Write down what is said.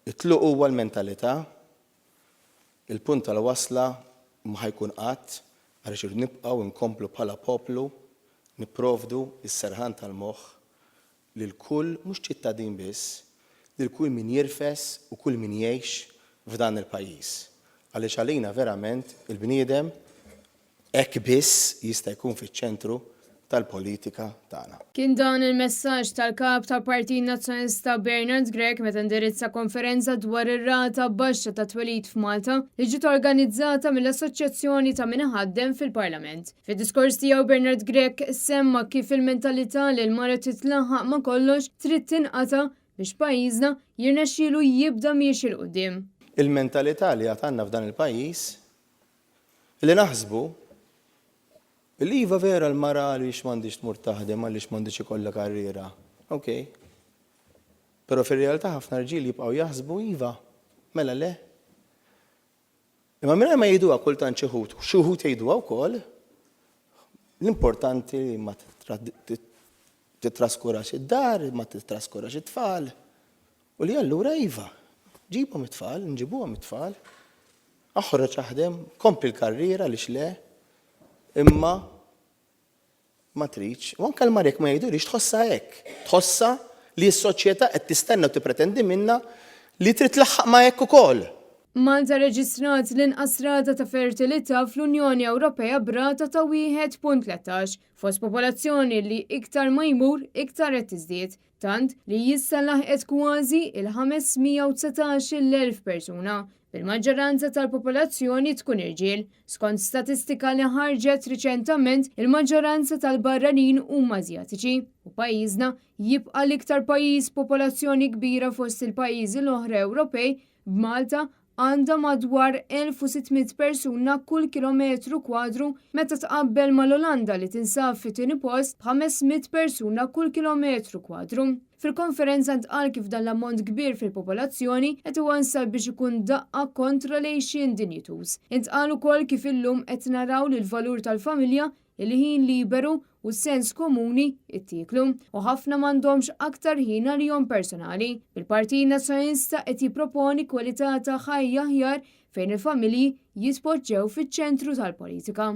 It-tluq huwa l-mentalità, il-punt tal-wasla ma ħajkun qatt għaliex irid nibqgħu nkomplu bħala poplu nipprovdu s-serħan tal-moħħ lil kull mhux ċittadin biss, lil kull min jirfes u kull min jgħix f'dan il-pajjiż. Għaliex għalina verament il-bniedem hekk biss jista' jkun fiċ-ċentru tal-politika tagħna. Kien dan il-messaġġ tal-kap tal-Partit Nazzjonalista Bernard Grech meta indirizza konferenza dwar ir-rata baxxa ta' twelid f'Malta li ġiet organizzata mill-Assoċjazzjoni ta' min ħaddem fil-Parlament. Fid-diskors tiegħu Bernard Grech semma kif il-mentalità li l-mara titlaħħaq ma' kollox trid tinqata' biex pajjiżna jirnexxielu jibda miexi l qudiem. Il-mentalità li għatanna f'dan il-pajjiż li naħsbu li iva vera l-mara li m'għandix tmur taħdem għaliex m'għandix ikollha karriera. Okay. Però fir-realtà ħafna rġiel jibqgħu jaħsbu iva, mela le. Imma mingħajr ma jgħiduha kultant xi wħud jgħiduha wkoll, l-importanti li ma titraskurax id-dar, ma titraskurax it-tfal. U li allura iva, ġibhom it-tfal, nġibuhom it-tfal, aħroġ aħdem, kompli l-karriera lix le, imma ma tridx. U anke l-marek ma jgħidulix tħossha hekk. Tħossha li s-soċjetà qed tistenna u tippretendi minnha li trid tlaħħaq ma hekk ukoll. Malta reġistrat l-inqas rata ta' fertilità fl-Unjoni Ewropea b'rata ta' 1.13 fost popolazzjoni li iktar ma jmur iktar qed tiżdied, tant li issa laħqet kważi il-519,000 persuna. Il-maġġoranza tal-popolazzjoni tkun irġiel. Skont statistika li ħarġet riċentament, il-maġġoranza tal-barranin huma Asjatiċi u pajjiżna jibqa' l-iktar pajjiż popolazzjoni kbira fost il-pajjiżi l-oħra Ewropej b'Malta għandha madwar 1600 persuna kull kilometru kwadru meta tqabbel mal-Olanda li tinsab fit-tieni post b'500 persuna kull kilometru kwadru. Fil-konferenza ntqal kif dan l-ammont kbir fil-popolazzjoni qed iwansal biex ikun daqqa kontra l-għejxien dinjitus. Intqal ukoll kif illum qed naraw li l-valur tal-familja il-ħin liberu u s-sens komuni ittieklu u ħafna m'għandhomx aktar ħin għalihom personali. Il-Partit Nazzjonalista qed jipproponi kwalità ta' ħajja aħjar fejn il-familji jitpoġġew fiċ-ċentru tal-politika.